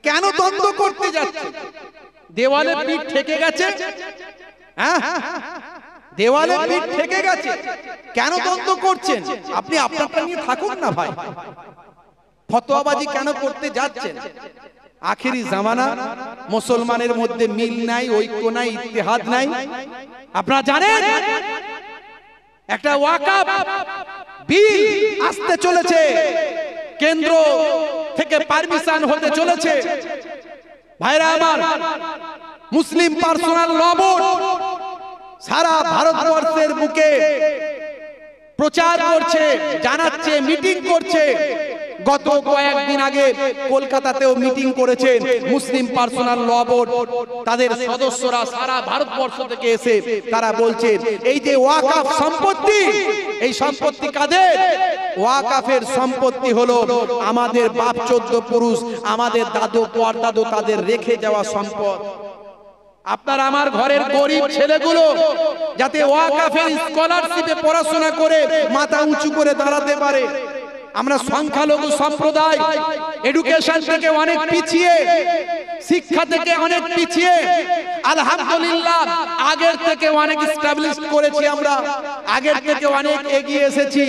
কেন দ্বন্দ্ব করতে যাচ্ছে? দেওয়ালে পিঠ ঠেকে গেছে, হ্যাঁ দেওয়ালে পিঠ ঠেকে গেছে, কেন দ্বন্দ্ব করছেন? আপনি আপনারটা নিয়ে থাকুন না ভাই, ফতোয়াবাজি কেন করতে যাচ্ছেন? আখেরি জামানা, মুসলমানের মধ্যে মিল নাই, ঐক্য নাই, ইত্তেহাদ নাই। আপনারা জানেন একটা ওয়াকফ বিল আসতে চলেছে, কেন্দ্র থেকে পারমিশন হতে চলেছে। ভাইরা আমার, মুসলিম পার্সোনাল ল বোর্ড সারা ভারতবর্ষের বুকে প্রচার করছে, জানাচ্ছে, মিটিং করছে। গত কয়েকদিন আগে কলকাতাতেও মিটিং করেছেন মুসলিম পার্সোনাল ল বোর্ড। তাদের সদস্যরা সারা ভারতবর্ষ থেকে এসে তারা বলছেন এই যে ওয়াকফ সম্পত্তি, এই সম্পত্তি কাদের? ওয়াকফের সম্পত্তি হলো আমাদের বাপ চোদ্দ পুরুষ, আমাদের দাদু পরদাদু তাদের রেখে যাওয়া সম্পদ। আপনার আমার ঘরের গরিব ছেলেগুলো যাতে ওয়াকফের স্কলারশিপে পড়াশোনা করে মাথা উঁচু করে দাঁড়াতে পারে। আমরা সংখ্যালঘু সম্প্রদায়, এডুকেশন থেকে অনেক পিছিয়ে, শিক্ষা থেকে অনেক পিছিয়ে। আলহামদুলিল্লাহ আগের থেকে অনেক এস্টাবলিশ করেছি, আমরা আগের থেকে অনেক এগিয়ে এসেছি।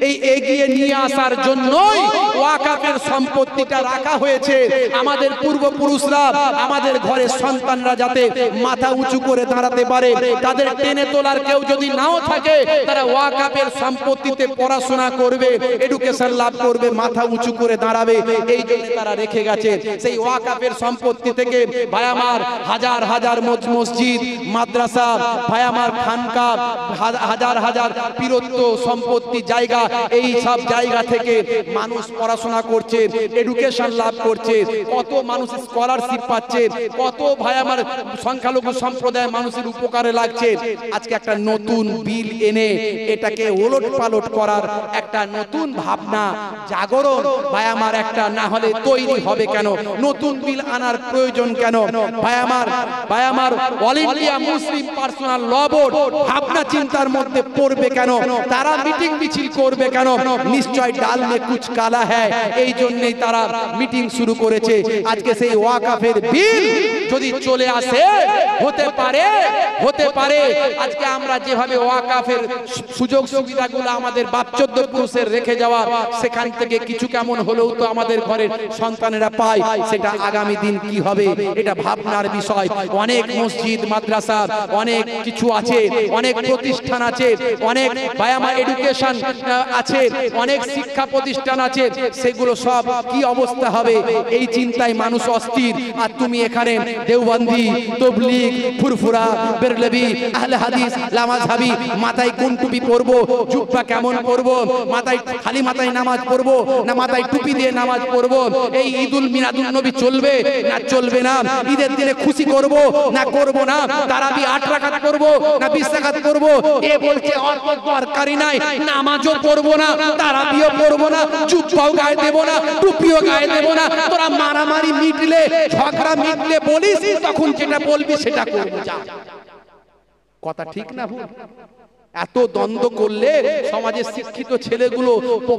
এই এগিয়ে নিয়ে আসার জন্যই ওয়াকফের সম্পত্তিটা রাখা হয়েছে। আমাদের পূর্বপুরুষরা, আমাদের ঘরের সন্তানরা যাতে মাথা উঁচু করে দাঁড়াতে পারে, তাদের টেনে তোলার কেউ যদি নাও থাকে, তারা ওয়াকফের সম্পত্তিতে পড়াশোনা করবে, এডুকেশন লাভ করবে, মাথা উঁচু করে দাঁড়াবে, এই জন্য তারা রেখে গেছে। সেই ওয়াকফের সম্পত্তি থেকে ভাই আমার হাজার হাজার মসজিদ, মাদ্রাসা, ভাই আমার খানকা, হাজার হাজার পীরত্ব সম্পত্তি জায়গা, এই সব জায়গা থেকে মানুষ পড়াশোনা করছে, এডুকেশন লাভ করছে, কত মানুষ স্কলারশিপ পাচ্ছে, কত ভাই আমার সংখ্যালঘু সম্প্রদায়ের মানুষের উপকারে লাগছে। আজকে একটা নতুন বিল এনে এটাকে ওলট পালট করার একটা নতুন ভাবনা, জাগরণ ভাই আমার একটা না হলে তৈরি হবে কেন? নতুন বিল আনার প্রয়োজন কেন? ভাই আমার অল ইন্ডিয়া মুসলিম পার্সোনাল ল বোর্ড ভাবনা চিন্তার মধ্যে পড়বে কেন? তারা মিটিং মিছিল করবে কেন? নিশ্চয় ডাল মে কুছ কালা হ্যায়, এই জন্যই তারা মিটিং শুরু করেছে। আজকে সেই ওয়াকফের বিল যদি চলে আসে, হতে পারে আজকে আমরা যেভাবে ওয়াকফের সুযোগ সুবিধাগুলো আমাদের বাপ চোদ্দ পুরুষের রেখে যাওয়া, সেখান থেকে কিছু কেমন হলেও তো আমাদের ঘরের সন্তানেরা পায়। সেটা আগামী দিন কি হবে এটা ভাবনার বিষয়। অনেক মসজিদ, মাদ্রাসা, অনেক কিছু আছে, অনেক প্রতিষ্ঠান আছে, অনেক বায়ামা এডুকেশন আছে, অনেক শিক্ষা প্রতিষ্ঠান আছে, সেগুলো সব কি অবস্থা হবে এই চিন্তায় মানুষ অস্থির। আর তুমি এখানে দেওবন্দি, তবলিগ, ফুরফুরা, বেরলভি, আহলে হাদিস, লামাযহাবি, মাথায় কোন টুপি পরবো, জুব্বা কেমন পরবো, মাথায় খালি মাথায় নামাজ পড়বো না মাথায় টুপি দিয়ে নামাজ পড়বো, এই ঈদুল মিলাদুন নবী চলবে না চলবে না, ঈদের দিনে খুশি করব না করব না, তারাবি 8 রাকাত করব না 20 রাকাত করব, এ বলছে অত দরকারই নাই, নামাজও পড়বো না, তারাবিও পড়বো না, জুব্বাও গায়ে দেব না, টুপিও গায়ে দেব না। তোরা মারামারি মিটলে, ঝগড়া মিটলে বলিস, তখন যেটা বলবি সেটা করব। যা, কথা ঠিক না ভুল? এত দ্বন্দ্ব করলে সমাজের শিক্ষিত ছেলেগুলো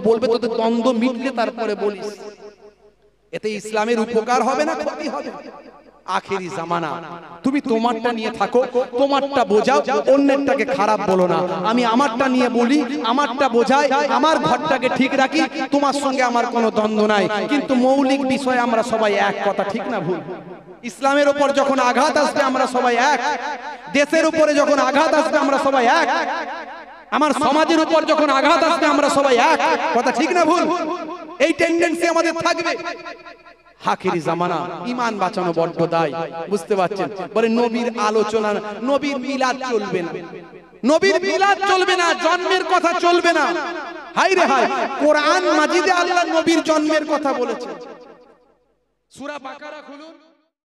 বলবে তোদের দ্বন্দ্ব মিটলে তারপরে বলিস। এতে ইসলামের উপকার হবে না ক্ষতি হবে? আখেরি জামানা, তুমি তোমারটা নিয়ে থাকো, তোমারটা বোঝাও, অন্যেরটাকে খারাপ বলো না। আমি আমারটা নিয়ে বলি, আমারটা বোঝাই, আমার ঘরটাকে ঠিক রাখি, তোমার সঙ্গে আমার কোনো দ্বন্দ্ব নাই, কিন্তু মৌলিক বিষয়ে আমরা সবাই এক। কথা ঠিক না ভুল? ইসলামের উপর যখন আঘাত আসবে আমরা সবাই এক, দেশের উপরে যখন আঘাত আসবে আমরা সবাই এক, আমার সমাজের উপর যখন আঘাত আসবে আমরা সবাই এক। কথা ঠিক না ভুল? এই টেন্ডেন্সি আমাদের থাকবে। আখেরি জামানা, ঈমান বাঁচানো বড্ড দায়, বুঝতে পারছেন? বলে নবীর আলোচনা, নবীর মিলাদ চলবে না, নবীর মিলাদ চলবে না, জন্মের কথা চলবে না। হায় রে হায়, কোরআন মাজিদে আল্লাহ নবীর জন্মের কথা বলেছে। সূরা বাকারা খুলুন।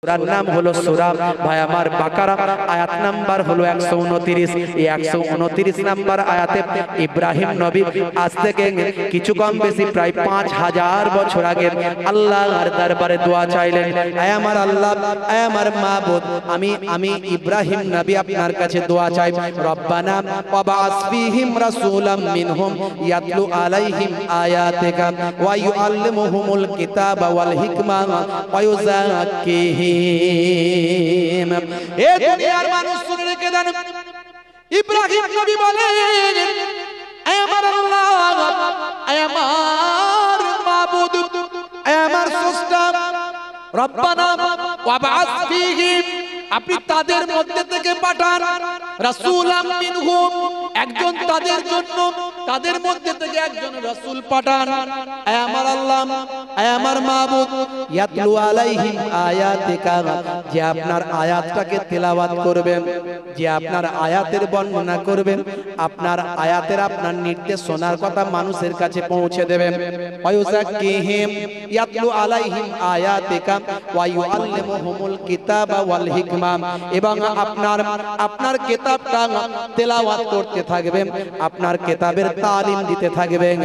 সূরার নাম হলো সূরা ভাই আমার বাকারা, আয়াত নাম্বার হলো 129। এই 129 নাম্বার আয়াতে ইব্রাহিম নবী আজ থেকে কিছু কম বেশি প্রায় 5000 বছর আগে আল্লাহর দরবারে দোয়া চাইলেন, হে আমার আল্লাহ, হে আমার মাবুদ, আমি ইব্রাহিম নবী আপনার কাছে দোয়া চাই, রব্বানা ওয়াবাস ফীহিম রাসূলাম মিনহুম ইয়াতলু আলাইহিম আয়াতিকা ওয়া ইউআল্লিমুহুমুল কিতাবা ওয়াল হিকমা ওয়া ইউযাক্কিহিম। এ দুনিয়ার মানুষ শুনে রেখে দেন, ইব্রাহিম নবী বলেন, হে আমার আল্লাহ, হে আমার মাবুদ, হে আমার স্রষ্টা, রব্বানা ওয়াবাস ফীহিম, আপনি তাদের মধ্যে থেকে পাঠান রাসূলাম মিনহুম, একজন তাদের জন্য, তাদের মধ্যে থেকে একজন রাসূল পাঠান, হে আমার আল্লাহ, হে আমার মাবুদ, ইয়াতলু আলাইহিম আয়াতিকা, যে আপনার আয়াতটাকে তেলাওয়াত করবেন, যে আপনার আয়াতের বর্ণনা করবেন, আপনার আয়াতের আপনার নির্দেশ শোনার কথা মানুষের কাছে পৌঁছে দেবেন, ওয়া ইউযাক্কিহিম, ইয়াতলু আলাইহিম আয়াতিকা ওয়া ইউআল্লিমুহুমুল কিতাবা ওয়াল হিকমা, এবং আপনার কিতাবটা তেলাওয়াত করতে থাকবেন, আপনার কিতাবের তালিম দিতে থাকবেন,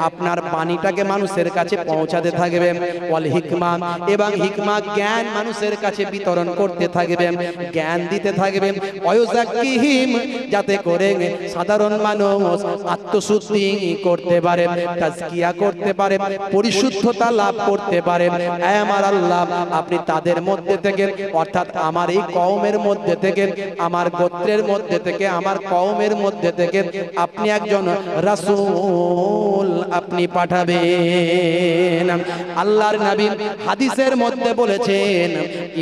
আপনার বাণীটাকে মানুষের কাছে পৌঁছাতে থাকবেন, ওয়াল হিকমা, এবং হিকমা জ্ঞান মানুষের কাছে বিতরণ করতে থাকবেন, জ্ঞান দিতে থাকবেন, ওয়ায়ুযাক্কিহিম, যাতে করে সাধারণ মানুষ আত্মশুদ্ধি করতে পারে, তাজকিয়া করতে পারে, পরিশুদ্ধতা লাভ করতে পারে। হে আমার আল্লাহ, আপনি তাদের মধ্যে থেকে, অর্থাৎ আমার এই কওমের মধ্যে থেকে, আমার গোত্রের মধ্যে থেকে, আমার কওমের মধ্যে থেকে আপনি একজন রাসূল আপনি পাঠাবেন। আল্লাহর নবী হাদিসের মধ্যে বলেছেন,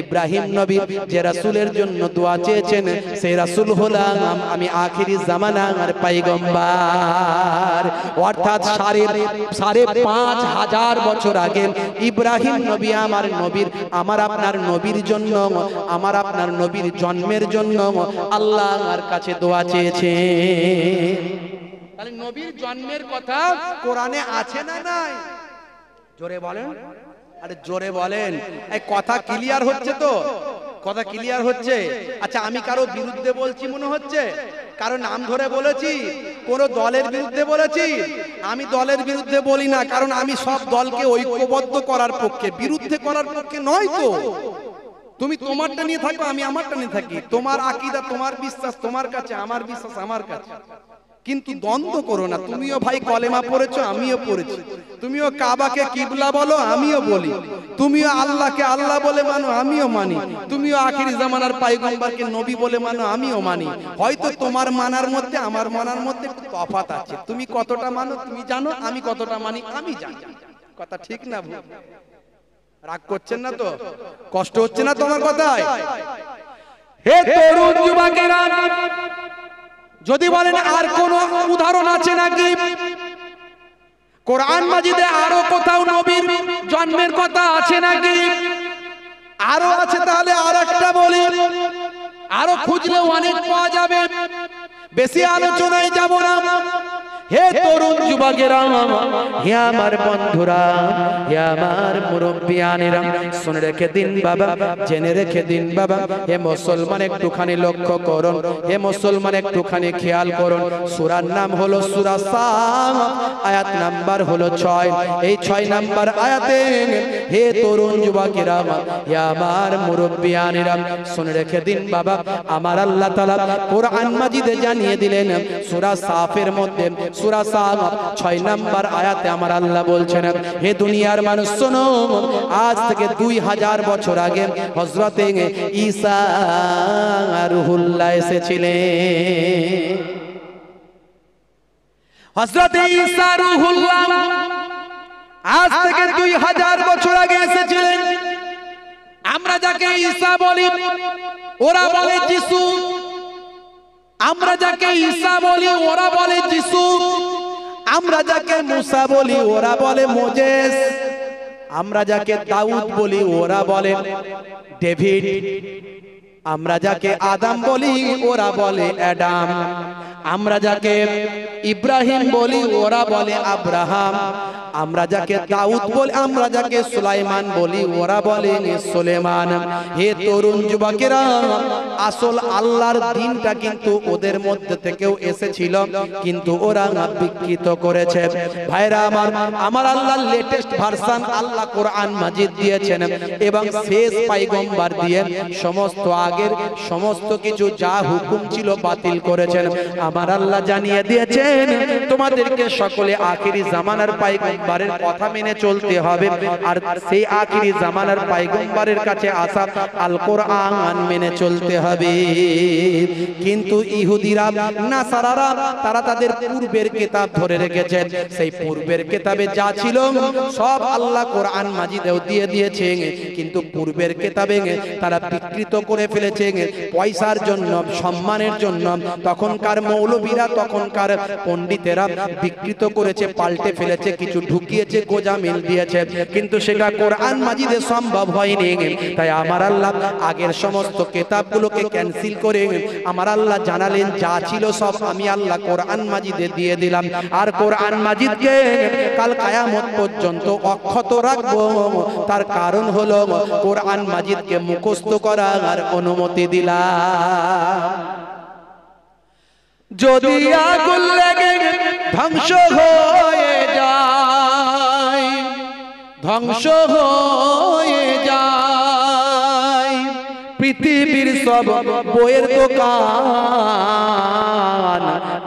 ইব্রাহিম নবী যে রাসূলের জন্য দোয়া চেয়েছেন, সেই রাসূল হলাম আমি আখিরি জামানার পয়গম্বর। অর্থাৎ 5500 বছর আগে ইব্রাহিম নবী আমার আপনার নবীর জন্য, আমার আপনার নবীর জন্মের জন্য আল্লাহর কাছে দোয়া চেয়েছে। তাহলে নবীর জন্মের কথা কোরআনে আছে না নাই? জোরে বলেন, আরে জোরে বলেন। এই কথা ক্লিয়ার হচ্ছে তো? কথা ক্লিয়ার হচ্ছে? আচ্ছা, আমি কারো বিরুদ্ধে বলছি মনে হচ্ছে? কারো নাম ধরে বলেছি? কোন দলের বিরুদ্ধে বলেছি? আমি দলের বিরুদ্ধে বলি না, কারণ আমি সব দলকে ঐক্যবদ্ধ করার পক্ষে, বিরুদ্ধে করার পক্ষে নয় তো। তুমি তোমারটা নিয়ে থাকো, আমি আমারটা নিয়ে থাকি। তোমার আকীদা, তোমার বিশ্বাস তোমার কাছে, আমার বিশ্বাস আমার কাছে, কিন্তু দ্বন্দ্ব করো না। তুমিও ভাই কলেমা পড়েছো, আমিও পড়েছি। তুমিও কাবাকে কিবলা বলো, আমিও বলি। তুমিও আল্লাহকে আল্লাহ বলে মানো, আমিও মানি। তুমিও আখিরি জামানার পয়গম্বরকে নবী বলে মানো, আমিও মানি। হয়তো তোমার মানার মধ্যে আমার মানার মধ্যে একটু তফাৎ আছে। তুমি কতটা মানো তুমি জানো, আমি কতটা মানি আমি জানি। কথা ঠিক না ভুল? রাগ করছেন না তো? কষ্ট হচ্ছে না তোমার কথায়? হে তরুণ যুবকেরা, যদি বলেন আর কোন উদাহরণ আছে নাকি কোরআন মাজিদে, আরো কোথাও নবীর জন্মের কথা আছে নাকি? আরো আছে, তাহলে আর একটা বলি। আরো খুঁজলে অনেক পাওয়া যাবে, বেশি আলোচনায় যাব না। হে তরুণ যুবকেরা, হে আমার বন্ধুরা, হে আমার মুরব্বিয়ানেরা, শুনে রেখে দিন বাবা, জেনে রেখে দিন বাবা। হে মুসলমান, একটুখানি লক্ষ্য করুন, হে মুসলমান একটুখানি খেয়াল করুন। সূরার নাম হলো সূরা সাফ, আয়াত নাম্বার হলো 6। এই 6 নাম্বার আয়াতে হে তরুণ যুবকেরা, হে আমার মুরব্বিয়ানেরা, শুনে রেখে দিন বাবা, আমার আল্লাহ তাআলা কোরআন মাজিদে জানিয়ে দিলেন, সূরা সাফের মধ্যে, সূরা সাফ 6 নাম্বার আয়াতে আমার আল্লাহ বলছেন, হে দুনিয়ার মানুষ শোনো, আজ থেকে 2000 বছর আগে হযরতে ঈসা রূহুল্লাহ এসেছিলেন। হযরতে ঈসা রূহুল্লাহ আজ থেকে 2000 বছর আগে এসেছিলেন। আমরা যাকে ঈসা বলি, ওরা বলে যিশু। আমরা যাকে ঈসা বলি, ওরা বলে যিশু। আমরা যাকে মুসা বলি, ওরা বলে মোজেস। আমরা যাকে দাউদ বলি, ওরা বলে ডেভিড। আমরা যাকে আদম বলি, ওরা বলে অ্যাডাম। আমরা যাকে ইব্রাহিম বলি, ওরা বলে আব্রাহাম। আমরা যাকে দাউদ বলি, আমরা যাকে সুলাইমান বলি, ওরা বলে সুলেমান। হে তরুণ যুবকেরা, আসল আল্লাহর দ্বীনটা কিন্তু ওদের মধ্যে থেকেও এসেছিল, কিন্তু ওরা বিকৃত করেছে। ভাইরা আমার আল্লাহর লেটেস্ট ভার্সন আল্লাহ কোরআন মাজিদ দিয়েছেন, এবং শেষ পয়গম্বর দিয়ে সমস্ত আগের সমস্ত কিছু যা হুকুম ছিল বাতিল করেছেন। আমার আল্লাহ জানিয়ে দিয়েছেন তোমাদেরকে সকলে আখিরি জামানার পয়গম্বরের কথা মেনে চলতে হবে, আর সেই আখিরি জামানার পয়গম্বরের কাছে আসা আল কোরআন মেনে চলতে হবে। কিন্তু ইহুদিরা, নাসারারা, তারা তাদের পূর্বের কিতাব ধরে রেখেছেন। সেই পূর্বের কিতাবে যা ছিল সব আল্লাহ কোরআন মাজিদেও দিয়ে দিয়েছে, কিন্তু পূর্বের কিতাবে তারা বিকৃত করে ফেলেছে পয়সার জন্য, সম্মানের জন্য। তখনকার মৌলবীরা, তখনকার পণ্ডিতেরা বিকৃত করেছে, পাল্টে ফেলেছে, কিছু ঢুকিয়েছে, গোজামিল দিয়েছে, কিন্তু সেটা কোরআন মাজিদে সম্ভব হয়নি। তাই আমার আল্লাহ আগের সমস্ত কিতাবগুলোকে ক্যান্সেল করে আমার আল্লাহ জানালেন যা ছিল সব আমি আল্লাহ কোরআন মাজিদে দিয়ে দিলাম, আর কোরআন মাজিদকে কাল কিয়ামত পর্যন্ত অক্ষত রাখবো। তার কারণ হলো কোরআন মাজিদকে মুখস্থ করার অনুমতি দিলাম। যদি আগুন লেগে ধ্বংস হয়ে যায়, ধ্বংস হয়ে যায় পৃথিবীর সব বইয়ের দোকান,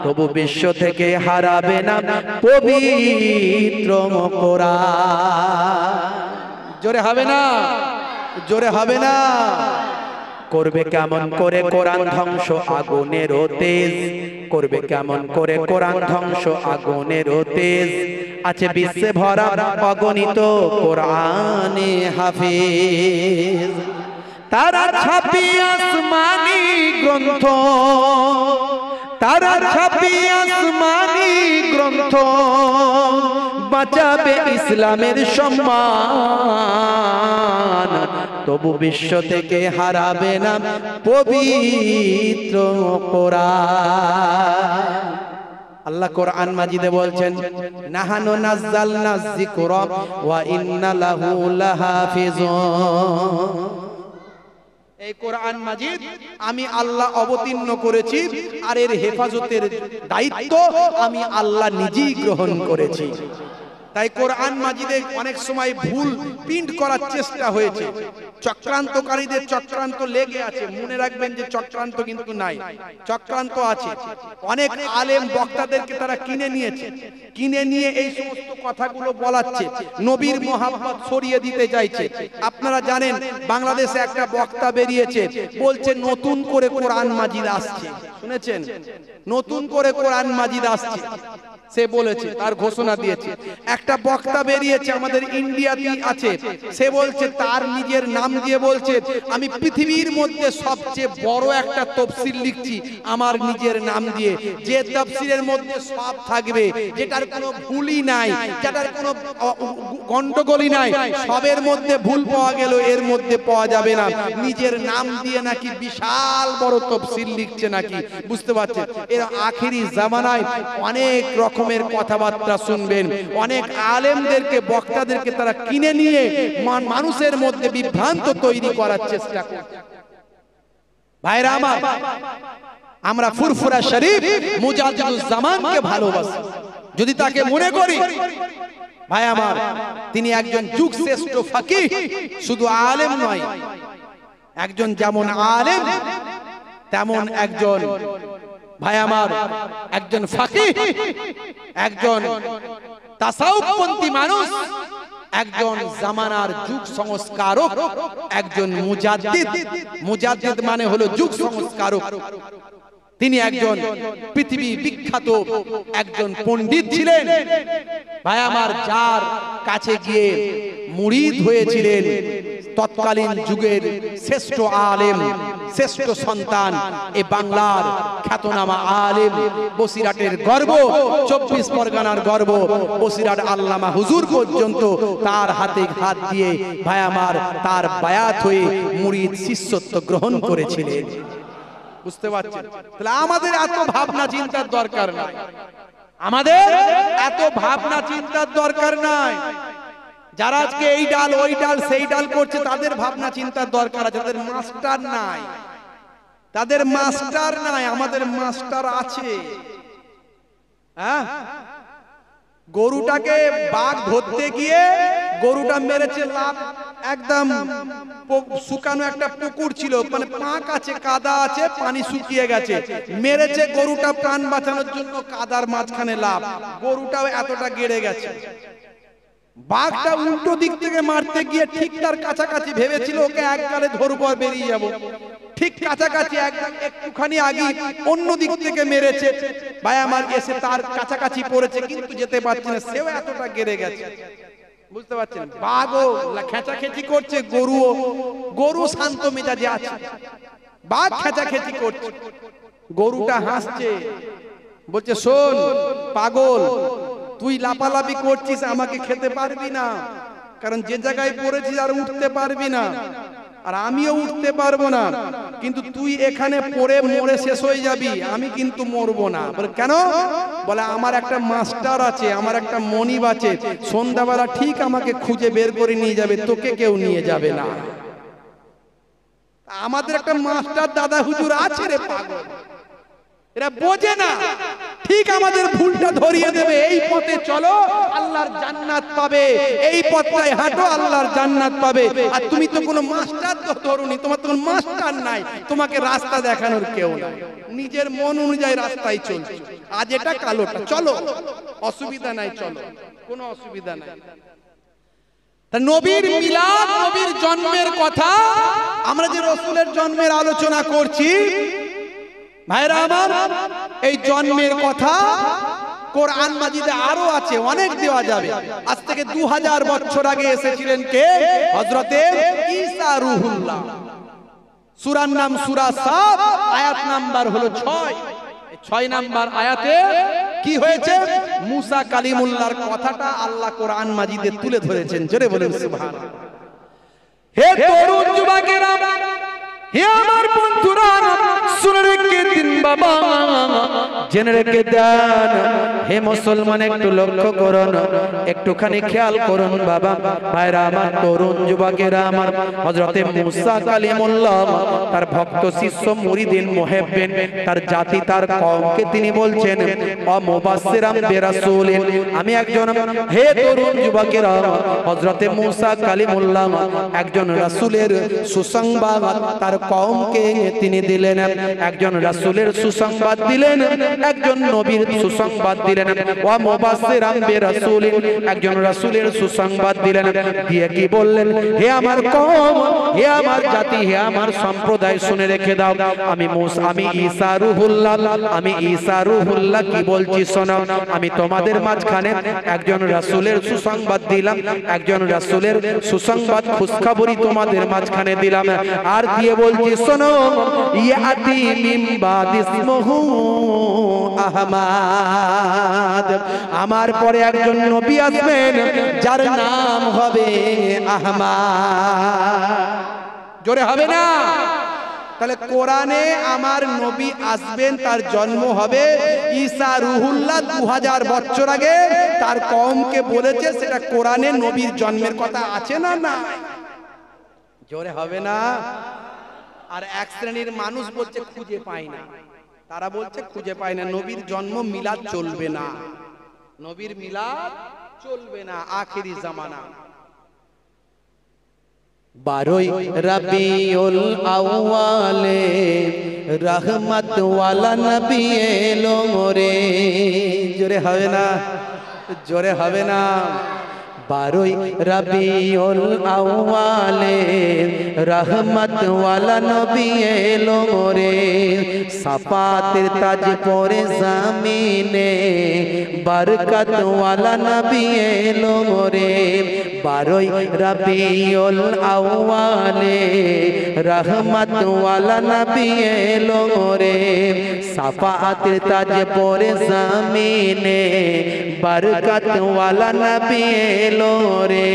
তবু বিশ্ব থেকে হারাবে না পবিত্র কোরআন। জোরে হবে না, জোরে হবে না। করবে কেমন করে কোরআন ধ্বংস আগুনের তেজ, করবে কেমন করে কোরআন ধ্বংস আগুনের তেজ। আছে বিশ্বে ভরা অগণিত কোরআনে হাফেজ, তারা ছাপি আসমানি গ্রন্থ, তারা ছাপি আসমানি গ্রন্থ, বাঁচাবে ইসলামের সম্মান, তবু বিশ্ব থেকে হারাবে না পবিত্র কোরআন। আল্লাহ কোরআন মাজিদে বলছেন, নাহানু নাযালনা যিকরা ওয়া ইন্না লাহু লাহাফিজুন। এই কোরআন মাজিদ আমি আল্লাহ অবতীর্ণ করেছি, আর এর হেফাজতের দায়িত্ব আমি আল্লাহ নিজেই গ্রহণ করেছি। তাই কোরআন মাজিদে অনেক সময় ভুল প্রিন্ট করার চেষ্টা হয়েছে, চক্রান্তকারীদের চক্রান্ত লেগে আছে। মনে রাখবেন যে চক্রান্ত কিন্তু নাই, চক্রান্ত আছে। অনেক আলেম বক্তাদেরকে তারা কিনে নিয়েছে, কিনে নিয়ে এই সমস্ত কথাগুলো বলাচ্ছে, নবীর মহাব্বত ছড়িয়ে দিতে চাইছে। আপনারা জানেন বাংলাদেশে একটা বক্তা বেরিয়েছে, বলছে নতুন করে কোরআন মাজিদ আসছে। শুনেছেন? নতুন করে কোরআন মাজিদ আসছে সে বলেছে, তার ঘোষণা দিয়েছে। একটা বক্তা বেরিয়েছে আমাদের ইন্ডিয়াতে আছে, সে বলছে, তার নিজের নাম দিয়ে বলছে, আমি পৃথিবীর মধ্যে সবচেয়ে বড় একটা তাফসীর লিখছি আমার নিজের নাম দিয়ে, যে তাফসীরের মধ্যে সব থাকবে, যেটার কোনো ভুলই নাই, যেটার কোনো গন্ডগোলই নাই, সবের মধ্যে ভুল পাওয়া গেল, এর মধ্যে পাওয়া যাবে না। নিজের নাম দিয়ে নাকি বিশাল বড় তাফসীর লিখছে নাকি, বুঝতে পারছেন? এর আখিরি জামানায় অনেক রকমের কথাবার্তা শুনবেন, অনেক আলেমদেরকে, বক্তাদেরকে তারা কিনে নিয়ে মানুষের মধ্যে বিভ্রান্ত তৈরি করার চেষ্টা করছে। ভাইরা আমার, আমরা ফুরফুরা শরীফ মুজাদ্দিদুজ জামানকে ভালোবাসি, যদি তাকে মনে করি, ভাই আমার, তিনি একজন যুগ শ্রেষ্ঠ ফকিহ, শুধু আলেম নয়, একজন যেমন আলেম তেমন একজন, ভাই আমার, একজন ফকিহ, একজন তাসাউফপন্থী মানুষ, একজন জামানার যুগ সংস্কারক, একজন মুজাদ্দিদ। মুজাদ্দিদ মানে হলো যুগ সংস্কারক। তিনি একজন পৃথিবী বিখ্যাত একজন পণ্ডিত ছিলেন, ভাই আমার, যার কাছে গিয়ে মুরিদ হয়েছিলেন তৎকালীন যুগের শ্রেষ্ঠ আলেম, শ্রেষ্ঠ সন্তান, এ বাংলার খ্যাতনামা আলেম, বসিরহাটের গর্ব, 24 পরগনার গর্ব, বসিরহাট আল্লামা হুজুর পর্যন্ত তার হাতে হাত দিয়ে, ভাই আমার, তার বায়াত হয়ে মুরিদ শিষ্যত্ব গ্রহণ করেছিলেন। বুঝতে পারছেন? তাহলে আমাদের এত ভাবনা চিন্তার দরকার নাই। আমাদের এত ভাবনা চিন্তার দরকার নাই। যারা আজকে এই ডাল ওই ডাল সেই ডাল করছে তাদের ভাবনা চিন্তার দরকার আছে, তাদের মাস্টার নাই, তাদের মাস্টার নাই, আমাদের মাস্টার আছে। হ্যাঁ, গরুটাকে বাঘ ধরতে গিয়ে গরুটা মেরেছে লাফ, একদম শুকানো একটা পুকুর ছিল, মানে পাঁক আছে, কাদা আছে, পানি শুকিয়ে গেছে, মেরেছে গরুটা প্রাণ বাঁচানোর জন্য কাদার মাঝখানে লাফ, গরুটাও এতটা গেড়ে গেছে। বাঘটা উল্টো দিক থেকে মারতে গিয়ে ঠিক তার কাছাকাছি ভেবেছিল ওকে এক গালে ধরবো আর বেরিয়ে যাবো, ঠিক কাছাকাছি একদম একটুখানি আগে অন্য দিক থেকে মেরেছে, ভাই আমার এসে তার কাছাকাছি পড়েছে কিন্তু যেতে পারছে না, সেও এতটা গেড়ে গেছে। বুঝতে পারছেন, বাঘও খেঁচাখেচি করছে, গরু শান্ত মেজাজে আছে, বাঘ খেঁচাখেচি করছে, গরুটা হাসছে, বলছে শোন পাগল, তুই লাফালাফি করছিস আমাকে খেতে পারবি না, কারণ যে জায়গায় পড়েছিস আর উঠতে পারবি না, আর আমিও উঠতে পারবো না, কিন্তু তুই এখানে পড়ে মরে শেষ হয়ে যাবি, আমি কিন্তু মরবো না। বলে কেন? বলে আমার একটা মাস্টার আছে, আমার একটা মনিব আছে, সন্ধ্যাবেলা ঠিক আমাকে খুঁজে বের করে নিয়ে যাবে, তোকে কেউ নিয়ে যাবে না। আমাদের একটা মাস্টার দাদা হুজুর আছে রে পাগল, এরা বোঝে না, ঠিক আমাদের ভুলটা ধরিয়ে দেবে, এই পথে চলো আল্লাহর জান্নাত পাবে, এই পথটায় হাঁটো আল্লাহর জান্নাত পাবে। আর তুমি তো কোনো মাস্টার তো ধরুনি, তোমার তো কোনো মাস্টার নাই, তোমাকে রাস্তা দেখানোর কেউ নাই, নিজের মন অনুযায়ী রাস্তায় চলছো, আজ এটা কালোটা, চলো অসুবিধা নাই, চলো কোনো অসুবিধা নাই। নবীর মিলাদ, নবীর জন্মের কথা, আমরা যে রাসূলের জন্মের আলোচনা করছি ভাইরা আমার, এই জন্মের কথা কোরআন মাজিদে আরো আছে, অনেক দেওয়া যাবে। আজ থেকে 2000 বছর আগে এসেছিলেন কে? হযরতে ঈসা রূহুল্লাহ। সূরার নাম সূরা সাদ, আয়াত নাম্বার হলো 6। 6 নাম্বার আয়াতে কি হয়েছে? মুসা কালিমুল্লাহর কথাটা আল্লাহ কোরআন মাজিদে তুলে ধরেছেন, জোরে বলেন সুবহানাল্লাহ। হে তরুণ যুবকেরা, হে আমার বন্ধুরা, শুনে রেখে দিন বাবা, জেনে রেখে দেন, হে মুসলমান একটু লক্ষ্য করুন, একটুখানি খেয়াল করুন বাবা ভাইরা আমার, তরুণ যুবকেরা আমার, হযরতে মুসা কালিমুল্লাহ তার ভক্ত শিষ্য মুরিদিন মুহিব্বিন, তার জাতি তার কওমকে তিনি বলছেন অমুবাসসিরাম বিরাসূলিন, আমি একজন, হে তরুণ যুবকেরা, হযরতে মুসা কালিমুল্লাহ একজন রাসূলের সুসংবাদ তার কওমকে তিনি দিলেন, একজন রাসূলের সুসংবাদ দিলেন, একজন নবীর সুসংবাদ দিলেন, ওয়া মুবাসসিরাম বিরাসূলিন, একজন রাসূলের সুসংবাদ দিলেন, দিয়ে কি বললেন? হে আমার কওম, হে আমার জাতি, হে আমার সম্প্রদায়, শুনে রেখে দাও, আমি ঈসা রূহুল্লাহ, আমি ঈসা রূহুল্লাহ কি বলছি শোনো, আমি তোমাদের মাঝখানে একজন রাসূলের সুসংবাদ দিলাম, একজন রাসূলের সুসংবাদ খুশখবরি তোমাদের মাঝখানে দিলাম, আর দিয়ে বলছি শোনো, ইয়াতি মিন বাদি ইসমুহু আহমদ, আমার পরে একজন নবী আসবেন যার নাম হবে আহমদ, জোরে হবে না? তাহলে কোরআনে আমার নবী আসবেন, তার জন্ম হবে, ঈসা রূহুল্লাহ 2000 বছর আগে তার কওমকে বলেছে, সেটা কোরআনে নবীর জন্মের কথা আছে না? না, জোরে হবে না? আর এক শ্রেণীর মানুষ বলছে খুঁজে পায় না, তারা বলছে খুঁজে পায় না, নবীর জন্ম মিলাদ চলবে না, নবীর মিলাদ চলবে না, আখেরি জামানা। 12 রবিউল আউয়ালে রহমত ওয়ালা নবী এলো রে, জোরে হবে না? জোরে হবে না? 12 রবিউল আউয়ালে রহমত ওয়ালা নবী এলো রে, সাফাতের তাজ পরে জামিনে বরকত ওয়ালা নবী এলো রে, 12 রবিউল আউয়ালে রহমত ওয়ালা নবী এলো রে, সাফাতের তাজ পরে জামিনে বরকত ওয়ালা নবী এলো রে,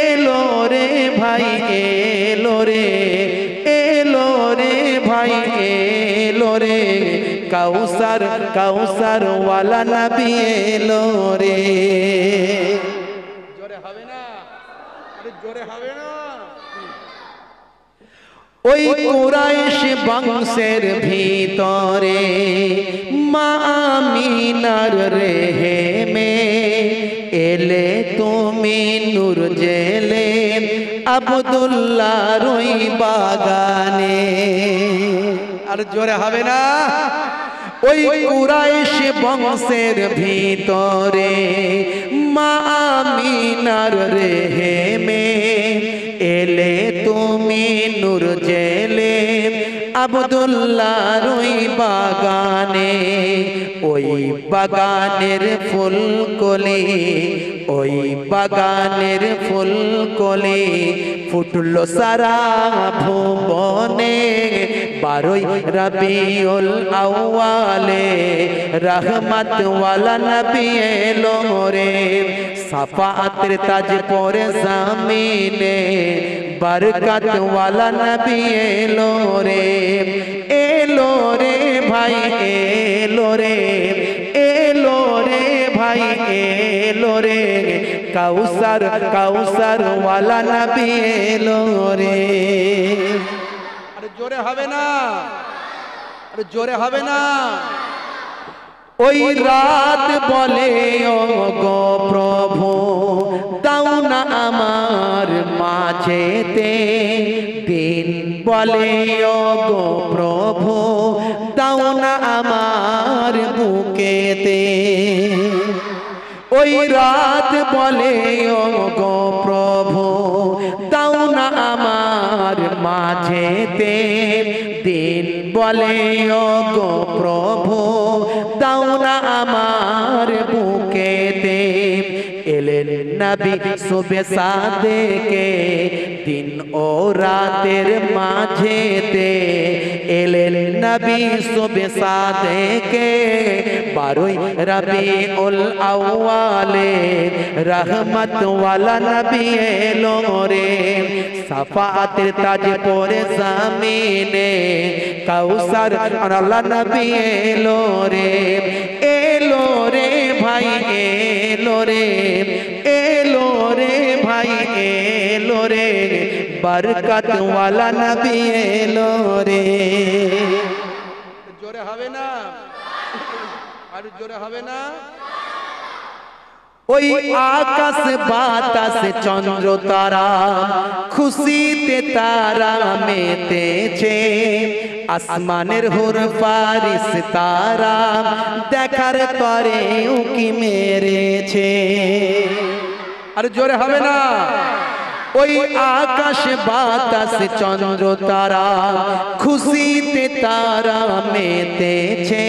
এলো রে ভাই, এলো রে, এলো রে ভাই, এলো রে, কাউসার কাউসার ওয়ালা নবী এলো রে। জোরে হবে না, আরে জোরে হবে না। ওই কুরাইশ বংশের ভিতরে মা আমিনার রেহেমে এলে তুমি নূর জেলে আব্দুল্লাহর ওই বাগানে। আর জোরে হবে না। ওই কুরাইশ বংশের ভিতরে মা আমিনার রেহেমে এলে তুমি নূর জেলে আব্দুল্লাহর ওই বাগানে। ওই বাগানের ফুলকলি, ওই বাগানের ফুলকলি ফুটলো সারা ভুবনে। 12ই রবিউল আউয়ালে রহমত ওয়ালা নবী এলো রে। সাফাতের তাজ পরে জামিনে বরকত ওয়ালা নবী এলো রে। এলো রে ভাই এলো রে, এলো রে ভাই এলো রে, কাউসার কাউসার ওয়ালা নবী এলো রে। আরে জোরে হবে না, আরে জোরে হবে না। ওই রাত বলে ও গো প্রভু দাও না আমার মাঝেতে। দিন বলে ও গো প্রভু দাও না আমার বুকেতে। ওই রাত বলে ও গো প্রভু দাও না আমার মাঝেতে। দিন বলে ও গো প্রভু দাও না আমার বুকেতে। এলেন নবী সুবে সাদেকে দিন ও রাতের মাঝেতে। এলেন নবী সুবে সাদেকে 12ই রবিউল আউয়ালে রহমত ওয়ালা নবী এলো রে। সাফাতের তাজ পরে জামিনে কাউসার ওয়ালা নবী এলো রে। এলো রে ভাই এলো রে, এলো রে ভাই এলো রে, বরকত ওয়ালা নবী এলো রে। জোরে হবে না, আর জোরে হবে না। ওই আকাশ বাতাস চন্দ্র তারা খুশিতে তারা মেতেছে। আসমানের হুর ফারিস তারা দেখার তরে উকি মেরেছে। আর জোরে হবে না। ওই আকাশ বাতাস চন্দ্র তারা খুশিতে তারা মেতেছে।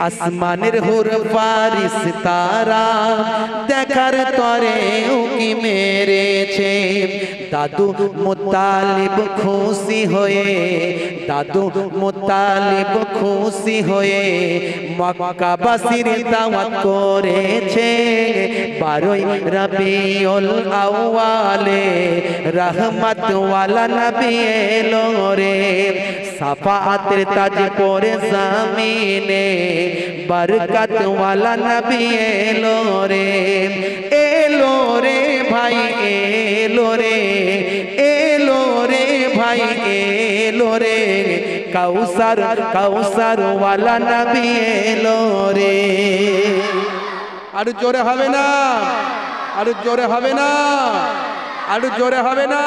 আসমানের হুর ফারিস তারা দেখার তরে উকি মেরেছে। দাদু মুতালিব খুশি হয়ে, দাদু মুতালিব খুশি হয়ে মক্কাবাসীর দাওয়াত করেছে। 12ই রবিউল আউয়ালে রহমত ওয়ালা নবী এলো রে। সাফাতের তাজ পরে জামিনে বরকত ওয়ালা নবী এলো রে। এলো রে ভাই এলো রে, এলো রে ভাই এলো রে, কাউসার কাউসার ওয়ালা নবী এলো রে। আর জোরে হবে না, আর জোরে হবে না, আর জোরে হবে না।